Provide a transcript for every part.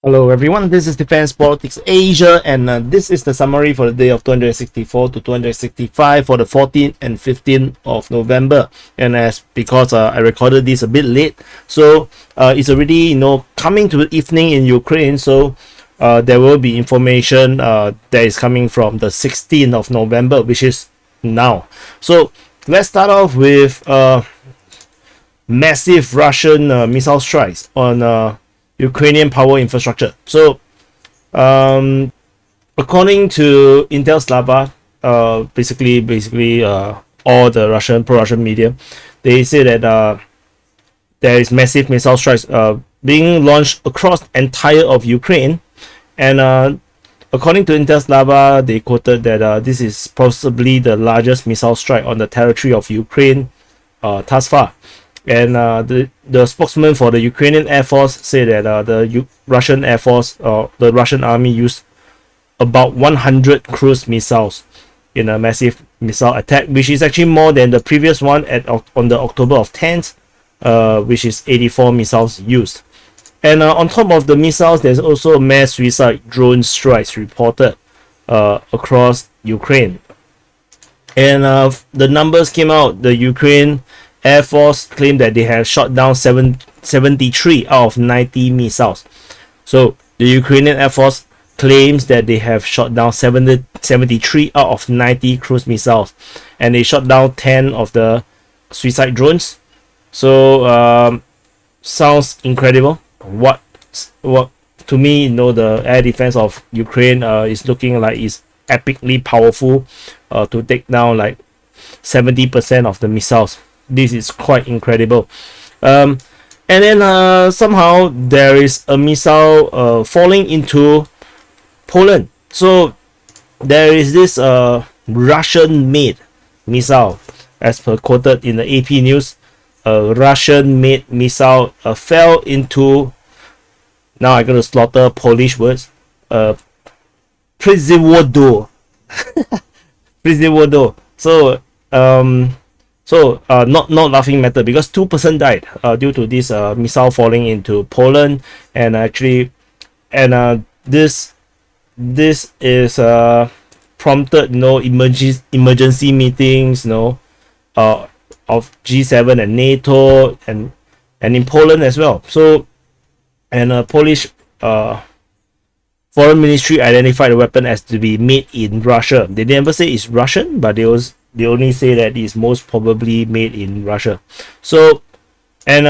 Hello everyone, this is Defense Politics Asia, and this is the summary for the day of 264 to 265 for the 14th and 15th of November. And as because I recorded this a bit late, so it's already coming to the evening in Ukraine, so there will be information that is coming from the 16th of November, which is now. So let's start off with massive Russian missile strikes on Ukrainian power infrastructure. So, according to Intel Slava, basically, all the pro-Russian media, they say that there is massive missile strikes being launched across the entire of Ukraine, and according to Intel Slava, they quoted that this is possibly the largest missile strike on the territory of Ukraine thus far. And the spokesman for the Ukrainian Air Force said that the Russian Air Force or the Russian Army used about 100 cruise missiles in a massive missile attack, which is actually more than the previous one on the October of 10th, which is 84 missiles used. And on top of the missiles, there's also mass suicide drone strikes reported across Ukraine. And the numbers came out. The Ukraine Air Force claimed that they have shot down 73 out of 90 missiles. So the Ukrainian Air Force claims that they have shot down 73 out of 90 cruise missiles, and they shot down 10 of the suicide drones. So sounds incredible. What to me, the air defense of Ukraine is looking like it's epically powerful to take down like 70% of the missiles. This is quite incredible. And then somehow there is a missile falling into Poland. So there is this Russian-made missile, as per quoted in the AP news. A Russian-made missile fell into, now I'm going to slaughter Polish words, Przewodow. Przewodow. So not laughing matter, because 2% died due to this missile falling into Poland, and actually, and this is prompted emergency meetings of G7 and NATO and in Poland as well. So, and Polish foreign ministry identified the weapon as to be made in Russia. They never say it's Russian, but they only say that it's most probably made in Russia. So, and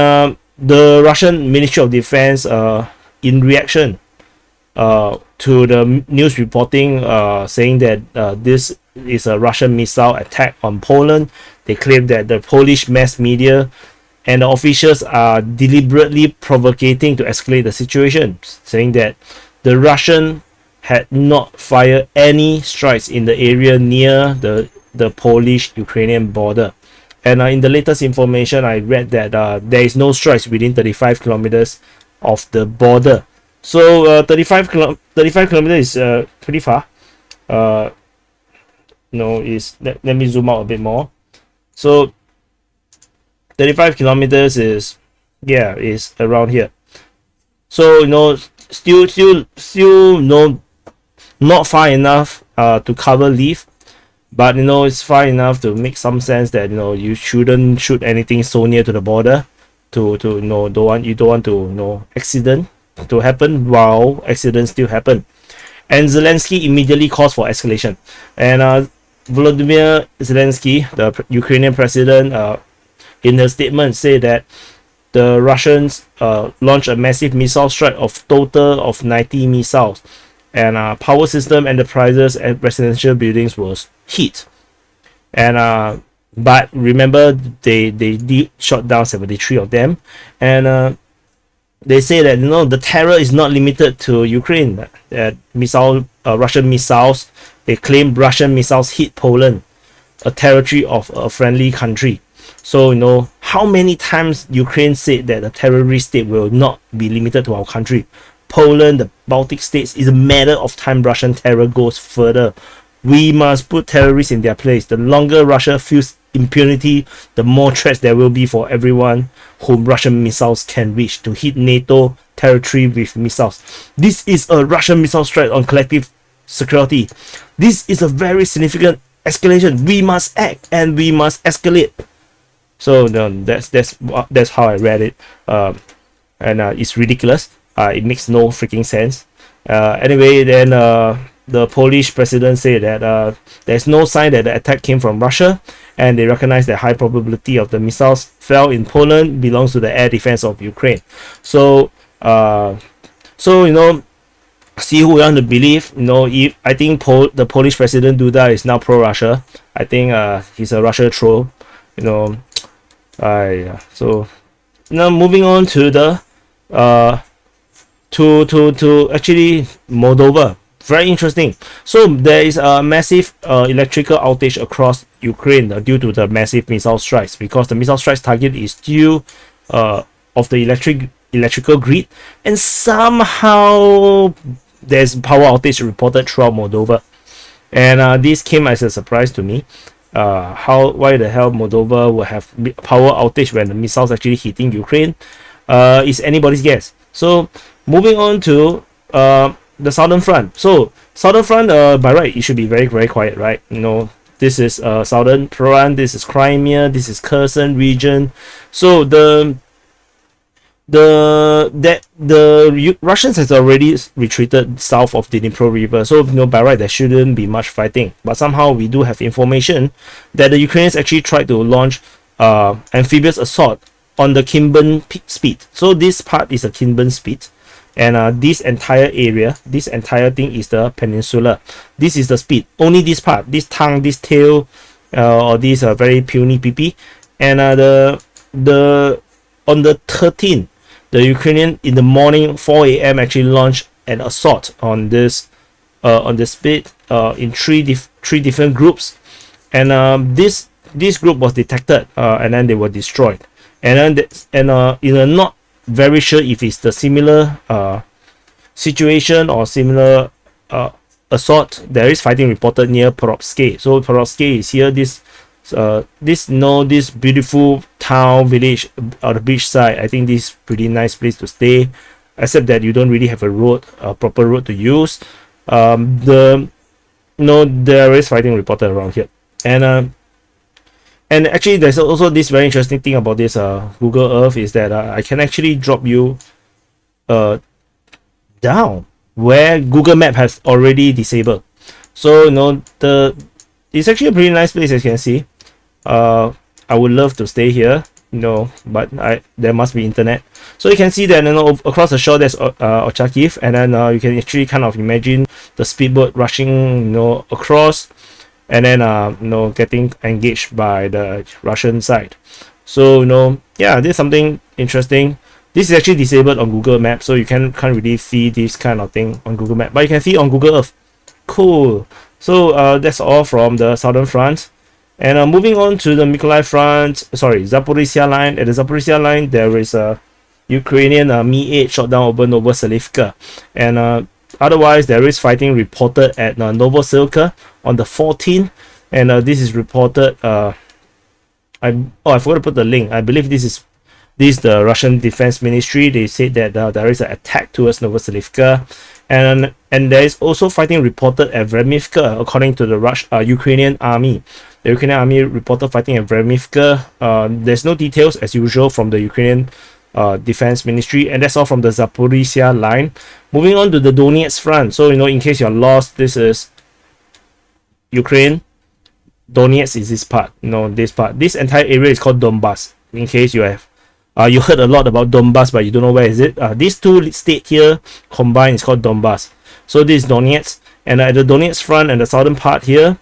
the Russian Ministry of Defense, in reaction to the news reporting saying that this is a Russian missile attack on Poland, they claim that the Polish mass media and the officials are deliberately provocating to escalate the situation, saying that the Russian had not fired any strikes in the area near the Polish-Ukrainian border. And in the latest information, I read that there is no strikes within 35 kilometers of the border. So 35 kilometers is pretty far. Let me zoom out a bit more. So 35 kilometers is around here. So still not far enough to cover Lviv. But it's far enough to make some sense that you shouldn't shoot anything so near to the border you don't want to accident to happen while accidents still happen. And Zelensky immediately calls for escalation. And Volodymyr Zelensky, the Ukrainian president, in a statement said that the Russians launched a massive missile strike of total of 90 missiles, and power system enterprises and residential buildings was hit. And but remember, they did shot down 73 of them. And they say that the terror is not limited to Ukraine. That Russian missiles, they claim Russian missiles hit Poland, a territory of a friendly country. So how many times Ukraine said that the terrorist state will not be limited to our country? Poland, the Baltic states, is a matter of time Russian terror goes further. We must put terrorists in their place. The longer Russia feels impunity, the more threats there will be for everyone whom Russian missiles can reach to hit NATO territory with missiles. This is a Russian missile strike on collective security. This is a very significant escalation. We must act and we must escalate. So that's how I read it, and it's ridiculous. It makes no freaking sense. Anyway, then the Polish president said that there's no sign that the attack came from Russia, and they recognize the high probability of the missiles fell in Poland belongs to the air defense of Ukraine. So you know, see who you want to believe. You know, if I think the Polish president Duda is now pro-Russia. I think he's a Russia troll. You know, so now moving on to the to actually Moldova. Very interesting. So there is a massive electrical outage across Ukraine due to the massive missile strikes, because the missile strikes target is due of the electrical grid, and somehow there's power outage reported throughout Moldova, and this came as a surprise to me. Why the hell Moldova will have power outage when the missiles actually hitting Ukraine is anybody's guess. So moving on to the Southern Front. So Southern Front, by right, it should be very, very quiet, right? You know, this is Southern Front, this is Crimea, this is Kherson region. So the Russians has already retreated south of the Dnipro River. So you know, by right, there shouldn't be much fighting. But somehow we do have information that the Ukrainians actually tried to launch amphibious assault on the Kinburn Spit. So this part is a Kinburn Spit. And this entire area, this entire thing is the peninsula. This is the speed. Only this part, this tongue, this tail, or this very puny PP. And on the 13th, the Ukrainian in the morning 4 a.m. actually launched an assault on this speed in three different groups. And this group was detected, and then they were destroyed. And then in a not very sure if it's the similar situation or similar assault, there is fighting reported near Przewodow. So Przewodow is here. This beautiful town village on the beach side. I think this is pretty nice place to stay, except that you don't really have a proper road to use. There is fighting reported around here, and actually, there's also this very interesting thing about this Google Earth is that I can actually drop you down where Google Map has already disabled. So you know, it's actually a pretty nice place, as you can see. I would love to stay here, you know, but there must be internet. So you can see that, you know, across the shore there's Ochakiv, and then you can actually kind of imagine the speedboat rushing, you know, across. And then you know, getting engaged by the Russian side. So you know, yeah, this is something interesting. This is actually disabled on Google Maps, so you can't really see this kind of thing on Google Maps, but you can see on Google Earth. Cool. So that's all from the Southern Front. And moving on to the Zaporizhzhia Line. At the Zaporizhzhia Line, there is a Ukrainian Mi-8 shot down over Novoselivka, and otherwise, there is fighting reported at Novoselivka on the 14th, and this is reported. I forgot to put the link. I believe this is the Russian Defense Ministry. They said that there is an attack towards Novoselivka, and there is also fighting reported at Vremivka, according to the Ukrainian army. The Ukrainian army reported fighting at Vremivka. There's no details as usual from the Ukrainian Defense Ministry, and that's all from the Zaporizhzhia Line. Moving on to the Donetsk Front. So you know, in case you're lost, this is Ukraine. Donetsk is this part. You know, this part. This entire area is called Donbas. In case you have you heard a lot about Donbas, but you don't know where is it. These two states here combined is called Donbas. So this is Donetsk, and at the Donetsk Front and the southern part here,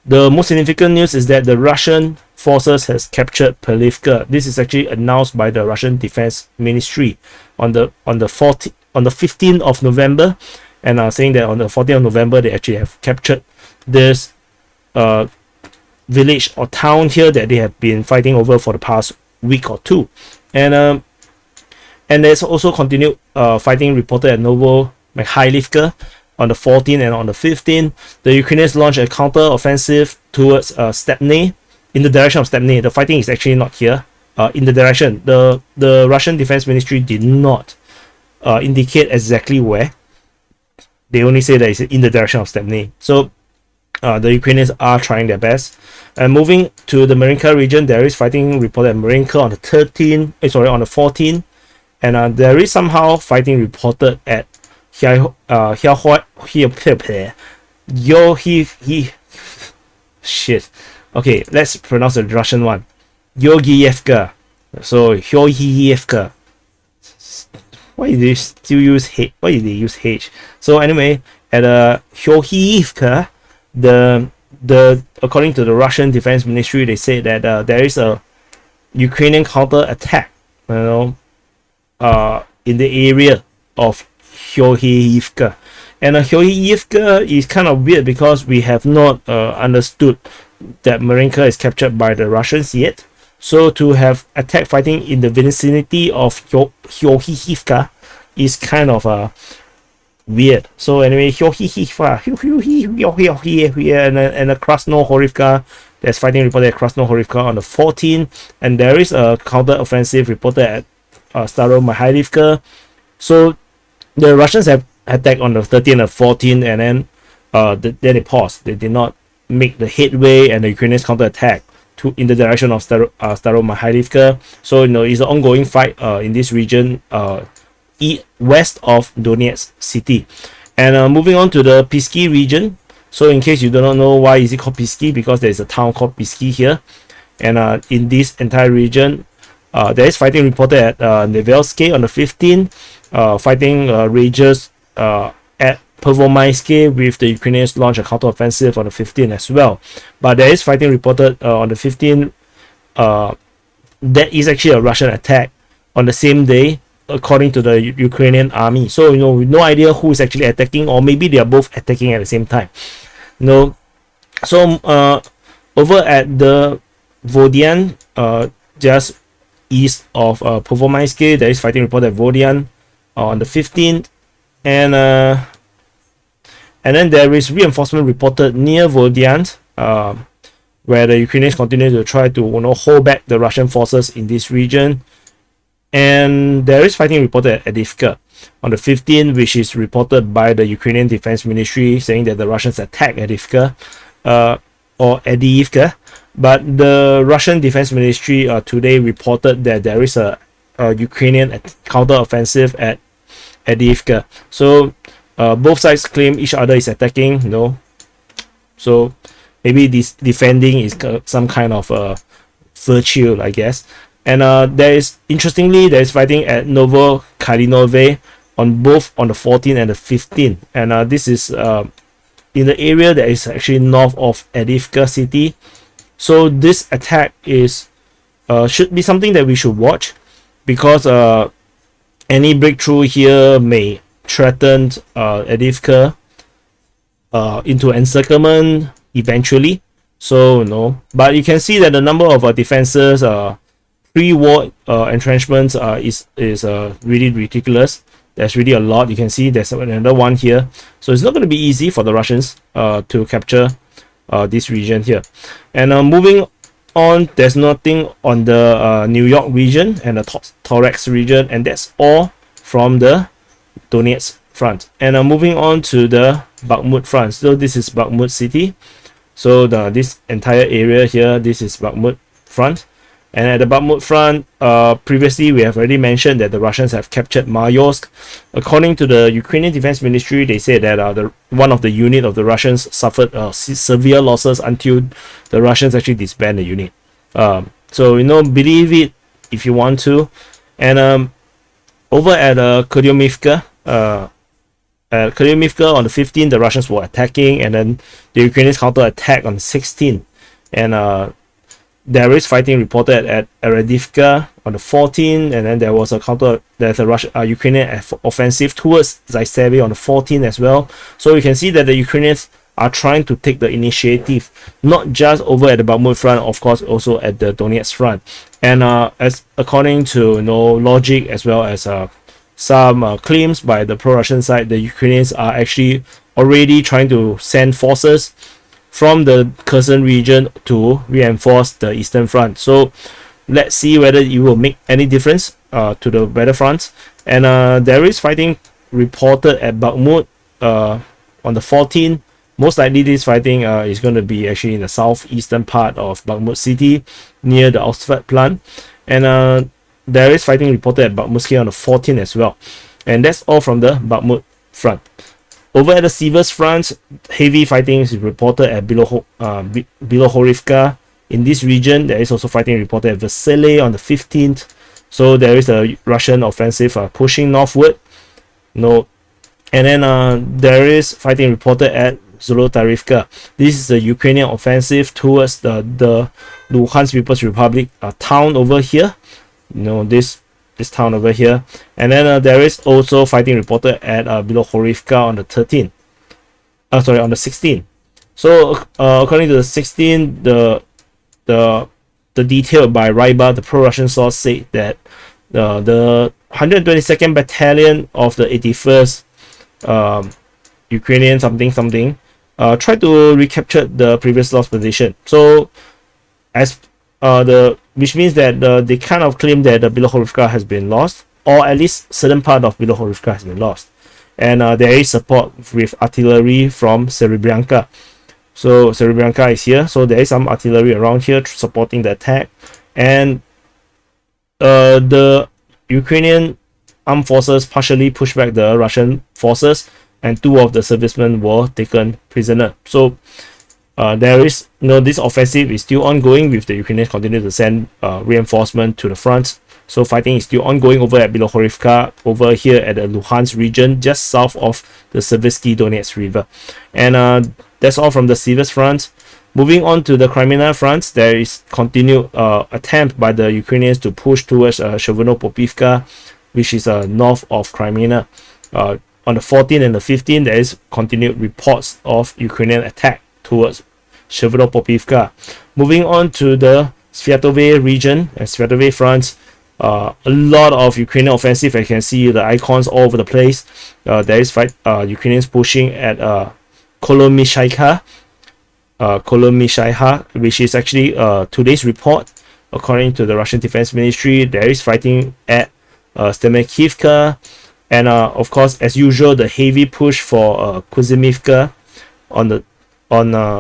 the most significant news is that the Russian forces has captured Pelivka. This is actually announced by the Russian Defense Ministry on the 15th of November, and saying that on the 14th of November they actually have captured this village or town here that they have been fighting over for the past week or two, and there's also continued fighting reported at Novomikhailivka. on the 14th and on the 15th. The Ukrainians launched a counter-offensive towards Stepney, in the direction of Stepney. The fighting is actually not here. In the direction, the Russian Defense Ministry did not indicate exactly where. They only say that it's in the direction of Stepney. So the Ukrainians are trying their best. And moving to the Marinka region, there is fighting reported at Marinka on the 14th, and there is somehow fighting reported at shit. Okay, let's pronounce the Russian one. Georgievka. So Georgievka. Why did they still use H? Why did they use H? So anyway, at Georgievka, the according to the Russian Defense Ministry, they say that there is a Ukrainian counter attack, in the area of Georgievka. And Georgievka is kind of weird because we have not understood that Marinka is captured by the Russians yet. So to have attack fighting in the vicinity of Georgievka is kind of weird. So anyway, Georgievka and the Krasnohorivka, there's fighting reported at Krasnohorivka on the 14th, and there is a counter offensive reported at Staromihайлivka. So the Russians have attacked on the 13th and 14th, and then then they paused. They did not make the headway, and the Ukrainians counter attack in the direction of Staromihайлivka. So it's an ongoing fight in this region, west of Donetsk city. And moving on to the Pisky region. So in case you do not know why is it called Pisky, because there is a town called Pisky here, and in this entire region, there is fighting reported at Nevelsky on the 15th. Fighting rages at Pervomaisky, with the Ukrainians launch a counter-offensive on the 15th as well. But there is fighting reported on the 15th. That is actually a Russian attack on the same day, according to the Ukrainian army. So with no idea who is actually attacking, or maybe they are both attacking at the same time. So over at the Vodian, just east of Pervomaisky, there is fighting reported at Vodian on the 15th, and then there is reinforcement reported near Vodian, where the Ukrainians continue to try to hold back the Russian forces in this region. And there is fighting reported at Adivka on the 15th, which is reported by the Ukrainian Defense Ministry, saying that the Russians attacked Adivka or Adivka. But the Russian Defense Ministry today reported that there is a Ukrainian counter-offensive at Adivka. So both sides claim each other is attacking, So maybe this defending is some kind of virtue, I guess. And there is fighting at Novo Kalinove on both on the 14th and the 15th. And this is in the area that is actually north of Adivka city. So this attack is should be something that we should watch, because any breakthrough here may threaten Adivka into encirclement eventually. So but you can see that the number of defenses, pre-war entrenchments is really ridiculous. There's really a lot. You can see there's another one here. So it's not going to be easy for the Russians to capture this region here. And moving on, there's nothing on the New York region and the Thorax region, and that's all from the Donetsk Front. And moving on to the Bakhmut Front. So this is Bakhmut city. So this entire area here, this is Bakhmut Front. And at the Bakhmut Front, previously we have already mentioned that the Russians have captured Mayorsk. According to the Ukrainian Defense Ministry, they said that one of the unit of the Russians suffered severe losses until the Russians actually disband the unit. So believe it if you want to. And over at Kuryomivka, on the 15th, the Russians were attacking, and then the Ukrainians counter-attack on the 16th. And there is fighting reported at Eredivka on the 14th, and then there's a Ukrainian offensive towards Zaporizhzhia on the 14th as well. So you can see that the Ukrainians are trying to take the initiative, not just over at the Bakhmut Front, of course, also at the Donetsk Front. And as according to logic, as well as some claims by the pro-Russian side, the Ukrainians are actually already trying to send forces from the Kherson region to reinforce the Eastern Front. So let's see whether it will make any difference to the battlefronts. And there is fighting reported at Bakhmut on the 14th. Most likely this fighting is going to be actually in the southeastern part of Bakhmut city near the Svatove plant. And there is fighting reported at Bakhmut on the 14th as well. And that's all from the Bakhmut front. Over at the Siversk Front, heavy fighting is reported at Bilohorivka. In this region, there is also fighting reported at Vasily on the 15th. So there is a Russian offensive pushing northward. And then there is fighting reported at Zolotarivka. This is the Ukrainian offensive towards the Luhansk People's Republic town over here. This town over here. And then there is also fighting reported at Bilohorivka on the 13th. On the 16th. So according to the 16th, the detail by Ryba, the pro-Russian source, said that the 122nd Battalion of the 81st Ukrainian something tried to recapture the previous lost position. So as which means that they kind of claim that the Bilohorivka has been lost, or at least certain part of Bilohorivka has been lost. And there is support with artillery from Serebrenka. So Serebrenka is here, so there is some artillery around here supporting the attack. And the Ukrainian armed forces partially pushed back the Russian forces, and 2 of the servicemen were taken prisoner. So there is this offensive is still ongoing, with the Ukrainians continue to send reinforcement to the front. So fighting is still ongoing over at Bilohorivka, over here at the Luhansk region, just south of the Siversky Donetsk River. And that's all from the Siversk Front. Moving on to the Kreminna Front, there is continued attempt by the Ukrainians to push towards Przewodow, which is north of Kreminna. On the 14th and the 15th, there is continued reports of Ukrainian attack towards Przewodow. Moving on to the Svatove region and Svatove Front, a lot of Ukrainian offensive. I can see the icons all over the place. There is Ukrainians pushing at Kolomyshayka, which is actually today's report. According to the Russian Defense Ministry, there is fighting at Stemekivka, and of course, as usual, the heavy push for Kuzimivka on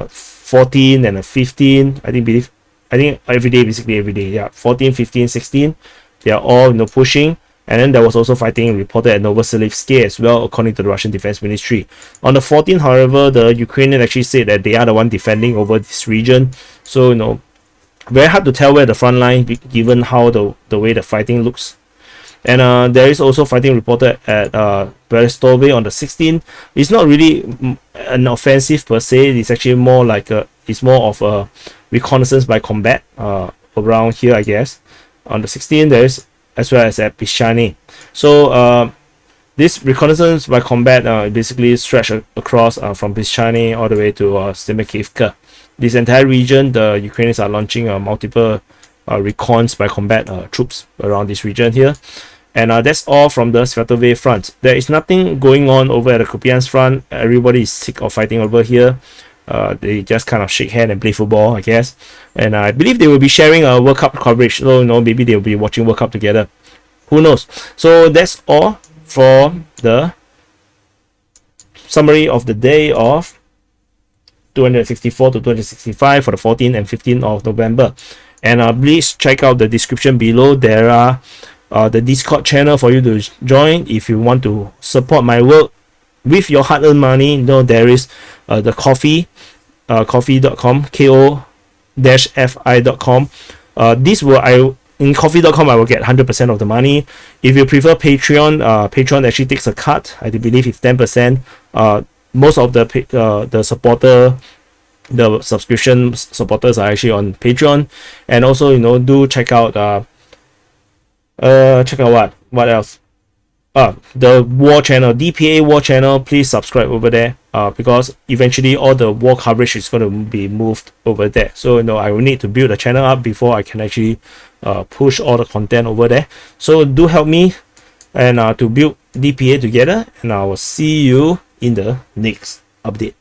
14 and 15. I think every day, basically every day. Yeah, 14, 15, 16. They are all pushing. And then there was also fighting reported at Novoselivsky as well, according to the Russian Defense Ministry. On the 14th, however, the Ukrainian actually said that they are the one defending over this region. So very hard to tell where the front line, given how the way the fighting looks. And there is also fighting reported at Przewodow on the 16th. It's not really an offensive per se. It's actually more like it's more of a reconnaissance by combat around here, I guess. On the 16th, there is, as well as at Pishani. So this reconnaissance by combat basically stretched across from Pishani all the way to Stemekivka. This entire region, the Ukrainians are launching multiple recons by combat troops around this region here. And that's all from the Svatove Front. There is nothing going on over at the Kupyansk Front. Everybody is sick of fighting over here. They just kind of shake hands and play football, I guess. And I believe they will be sharing a World Cup coverage. So, maybe they will be watching World Cup together. Who knows? So that's all for the summary of the day of 264 to 265 for the 14th and 15th of November. And please check out the description below. There are the Discord channel for you to join if you want to support my work with your hard-earned money. There is the coffee, coffee.com, ko-fi.com. In coffee.com, I will get 100% of the money. If you prefer Patreon, Patreon actually takes a cut. I believe it's 10%. Most of the supporter, the subscription supporters are actually on Patreon. And also, do check out what else? The war channel, DPA war channel. Please subscribe over there, because eventually all the war coverage is going to be moved over there. So I will need to build a channel up before I can actually push all the content over there. So do help me and to build DPA together, and I will see you in the next update.